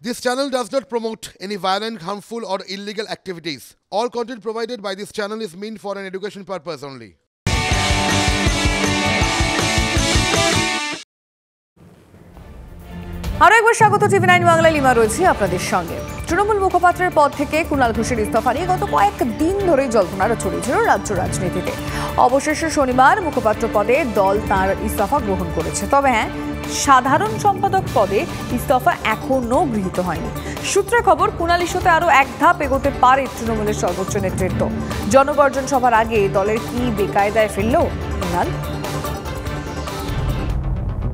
This channel does not promote any violent, harmful, or illegal activities. All content provided by this channel is meant for an education purpose only. আরো একবার স্বাগত টিভি9 Bangla lima রয়েছে আপনাদের সঙ্গে। তৃণমূল মুখপাত্রের পদ থেকে কুণাল ঘোষের ইস্তফা নিয়ে গত কয়েকদিন ধরেই জল্পনা ছড়িয়েছিল রাজ্য রাজনীতিতে। অবশেষে শনিবার মুখপাত্র পদে দল তার ইস্তফা গ্রহণ করেছে। তবে হ্যাঁ, সাধারণ সম্পাদক পদে ইস্তফা এখনো গৃহীত হয়নি। সূত্রে খবর, কুণাল ইস্যুতে আরো এক ধাপ এগোতে পারে তৃণমূলের সর্বোচ্চ নেতৃত্ব। জনগর্জন সভার আগে দলের কি বেকায়দায় ফেলল কুণাল?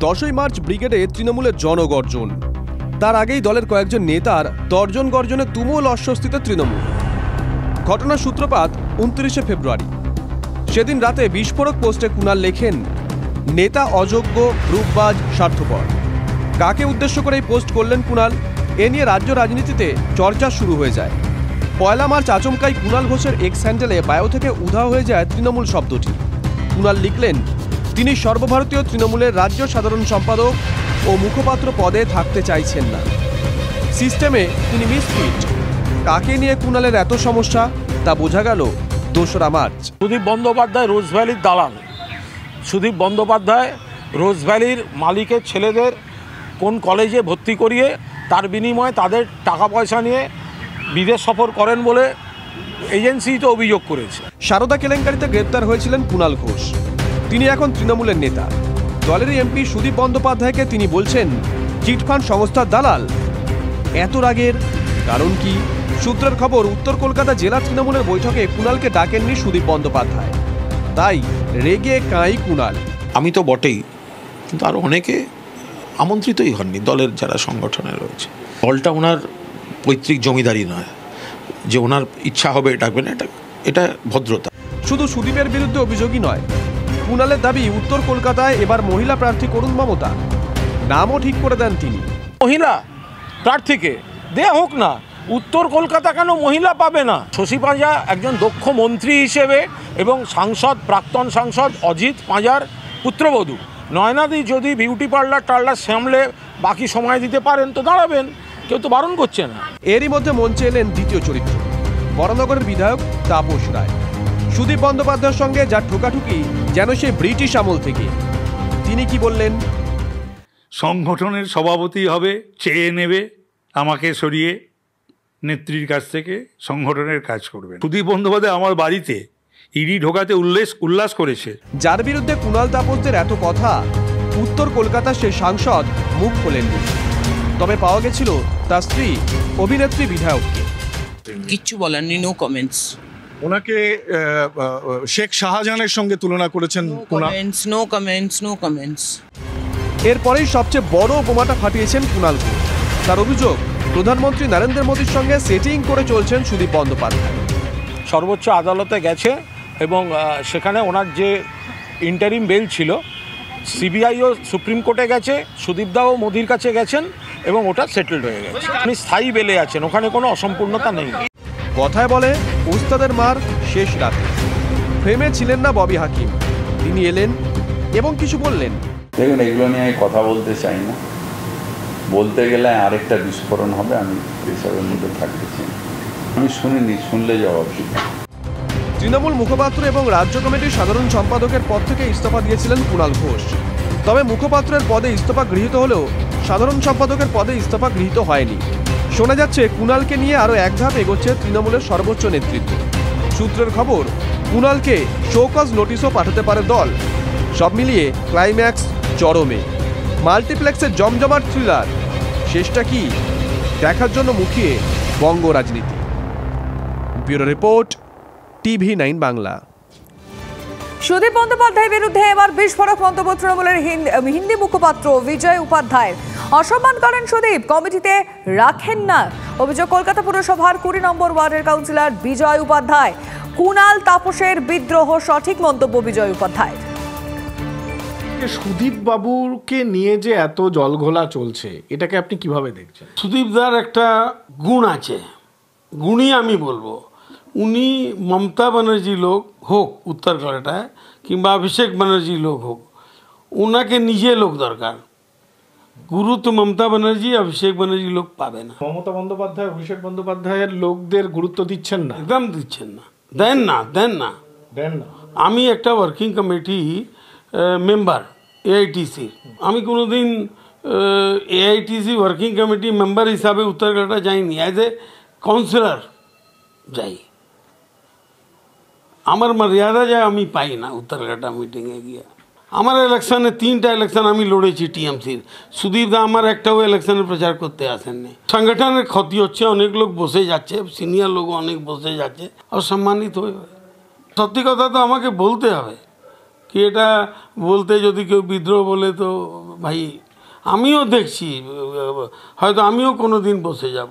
10ই মার্চ ব্রিগেডে তৃণমূলের জনগর্জন। তার আগেই দলের কয়েকজন নেতার তর্জন গর্জনে তুমুল অস্বস্তিতে তৃণমূল। ঘটনার সূত্রপাত 29শে ফেব্রুয়ারি। সেদিন রাতে বিস্ফোরক পোস্টে কুণাল লেখেন, নেতা অযোগ্য, গ্রুপবাজ, স্বার্থপর। কাকে উদ্দেশ্য করে এই পোস্ট করলেন কুণাল, এ নিয়ে রাজ্য রাজনীতিতে চর্চা শুরু হয়ে যায়। 1 মার্চ আচমকাই কুণাল ঘোষের এক্স হ্যান্ডেলে বায়ো থেকে উধাও হয়ে যায় তৃণমূল শব্দটি। কুণাল লিখলেন, তিনি সর্বভারতীয় তৃণমূলের রাজ্য সাধারণ সম্পাদক ও মুখপাত্র পদে থাকতে চাইছেন না। সিস্টেমে তিনি মিসফিট। কাকে নিয়ে কুণালের এত সমস্যা তা বোঝা গেল 2রা মার্চ। সুদীপ বন্দ্যোপাধ্যায় রোজভ্যালির দালাল। সুদীপ বন্দ্যোপাধ্যায় রোজভ্যালির মালিকের ছেলেদের কোন কলেজে ভর্তি করিয়ে তার বিনিময়ে তাদের টাকা পয়সা নিয়ে বিদেশ সফর করেন বলে এজেন্সি তো অভিযোগ করেছে। সারদা কেলেঙ্কারিতে গ্রেপ্তার হয়েছিলেন কুণাল ঘোষ। তিনি এখন তৃণমূলের নেতা। দলের এমপি সুদীপ বন্দ্যোপাধ্যায়কে তিনি বলছেন চিটফান্ড সংস্থার দালাল। এত রাগের কারণ কি? সূত্রের খবর, উত্তর কলকাতা জেলা তৃণমূলের বৈঠকে কুণালকে ডাকেননি সুদীপ বন্দ্যোপাধ্যায়। তাই রেগে কাঁই কুণাল। আমি তো বটেই, কিন্তু আরও অনেকে আমন্ত্রিতই হননি দলের যারা সংগঠনে রয়েছে। দলটা ওনার পৈতৃক জমিদারি নয় যে ওনার ইচ্ছা হবে ডাকবেন, এটা ভদ্রতা। শুধু সুদীপের বিরুদ্ধে অভিযোগই নয়, কুণালের দাবি উত্তর কলকাতায় এবার মহিলা প্রার্থী করুন মমতা। নামও ঠিক করে দেন তিনি। মহিলা প্রার্থীকে দেয়া হোক না, উত্তর কলকাতা কেন মহিলা পাবে না? শশী পাঁজা একজন দক্ষ মন্ত্রী হিসেবে এবং সাংসদ, প্রাক্তন সাংসদ অজিত পাঁজার পুত্রবধূ। নয়নাদি যদি বিউটি পার্লার সামলে বাকি সময় দিতে পারেন তো দাঁড়াবেন, কেউ তো বারণ করছে না। এরই মধ্যে মঞ্চে এলেন দ্বিতীয় চরিত্র, বরানগরের বিধায়ক তাপস রায়। সুদীপ বন্দ্যোপাধ্যায়ের সঙ্গে যার ঠোকাঠুকি যেন সে ব্রিটিশ আমল থেকে। তিনি কি বললেন? সংগঠনের সভাপতি হবে, চেয়ে নেবে আমাকে সরিয়ে, নেত্রীর কাছ থেকে সংগঠনের কাজ করবে। সুদীপ বন্দ্যোপাধ্যায় আমার বাড়িতে ইডি ঢোকাতে উল্লাস করেছে। যার বিরুদ্ধে কুণাল তাপসদের এত কথা, উত্তর কলকাতার সেই সাংসদ মুখ খোলেননি। তবে পাওয়া গেছিল তার স্ত্রী অভিনেত্রী বিধায়ককে। কিচ্ছু বলেননি, নো কমেন্টস। ওনাকে শেখ শাহজাহানের সঙ্গে তুলনা করেছেন। No comments. এরপরেই সবচেয়ে বড় বোমাটা ফাটিয়েছেন কুণাল ঘোষ। তার অভিযোগ, প্রধানমন্ত্রী নরেন্দ্র মোদীর সঙ্গে সেটিং করে চলছেন সুদীপ বন্দ্যোপাধ্যায়। সর্বোচ্চ আদালতে গেছে এবং সেখানে ওনার যে ইন্টারিম বেল ছিল, সিবিআইও সুপ্রিম কোর্টে গেছে, সুদীপদাও মোদির কাছে গেছেন এবং ওটা সেটেলড হয়ে গেছে। উনি স্থায়ী বেলে আছেন, ওখানে কোনো অসম্পূর্ণতা নেই। কথায় বলে ওস্তাদের মার শেষ রাতে। ফ্রেমে ছিলেন না ববি হাকিম। তিনি এলেন এবং কিছু বললেন। দেখুন, এগুলো নিয়ে আমি কথা বলতে চাই না। বলতে গেলে আরেকটা বিস্ফোরণ হবে, আমি এসবের মধ্যে থাকতে চাই। আমি শুনিনি, শুনলে জবাব দিই। তৃণমূল মুখপাত্র এবং রাজ্য কমিটির সাধারণ সম্পাদকের পদ থেকে ইস্তফা দিয়েছিলেন কুণাল ঘোষ। তবে মুখপাত্রের পদে ইস্তফা গৃহীত হলেও সাধারণ সম্পাদকের পদে ইস্তফা গৃহীত হয়নি। শোনা যাচ্ছে কুণালকে নিয়ে আরও এক ধাপ এগোচ্ছে তৃণমূলের সর্বোচ্চ নেতৃত্ব। সূত্রের খবর, কুণালকে শোকজ নোটিশও পাঠাতে পারে দল। সব মিলিয়ে ক্লাইম্যাক্স চরমে। মাল্টিপ্লেক্সের জমজমাট থ্রিলার শেষটা কি, দেখার জন্য মুখিয়ে বঙ্গ রাজনীতি। Bureau report, TV nine Bangla. Sudip বন্দ্যোপাধ্যায়ের বিরুদ্ধে এবার বিস্ফোরক মন্তব্য তৃণমূলের হিন্দি মুখপাত্র বিজয় উপাধ্যায়ের। অসম্মান করেন সুদীপ, কমিটিতে রাখেন না। অভিযোগ, কলকাতা পুরসভার 20 নম্বর ওয়ার্ডের কাউন্সিলর বিজয় উপাধ্যায়। কুণাল তাপসের বিদ্রোহ সঠিক মন্তব্য বিজয় উপাধ্যায়। সুদীপ বাবুকে নিয়ে যে এত জলঘোলা চলছে, এটাকে আপনি কিভাবে দেখছেন? সুদীপদার একটা গুণ আছে, গুণই আমি বলবো। উনি মমতা ব্যানার্জি লোক হোক উত্তর কলকাতায়, কিংবা অভিষেক ব্যানার্জি লোক হোক, ওনাকে নিজে লোক দরকার। গুরু তো মমতা ব্যানার্জি, অভিষেক ব্যানার্জি লোক পাবে না। মমতা বন্দ্যোপাধ্যায়, অভিষেক বন্দ্যোপাধ্যায়ের লোকদের গুরুত্ব দিচ্ছেন না, একদম দিচ্ছেন না, দেন না। দেন না। আমি একটা ওয়ার্কিং কমিটি মেম্বার এআইটিসি, আমি কোনোদিন এআইটিসি ওয়ার্কিং কমিটি মেম্বার হিসাবে উত্তরকাটা যাইনি, অ্যাজ এ কাউন্সিলর যাই। আমার মর্যাদা যা আমি পাই না উত্তরকাটা মিটিংয়ে গিয়ে। আমার ইলেকশনে 3টা ইলেকশন আমি লড়েছি টিএমসির, সুদীপ দা আমার একটাও ইলেকশনে প্রচার করতে আসেননি। সংগঠনের ক্ষতি হচ্ছে, অনেক লোক বসে যাচ্ছে, সিনিয়র লোক অনেক বসে যাচ্ছে, অসম্মানিত হয়ে। সত্যি কথা তো আমাকে বলতে হবে, কি এটা বলতে যদি কেউ বিদ্রোহ বলে তো ভাই আমিও দেখছি, হয়তো আমিও কোনো দিন বসে যাব।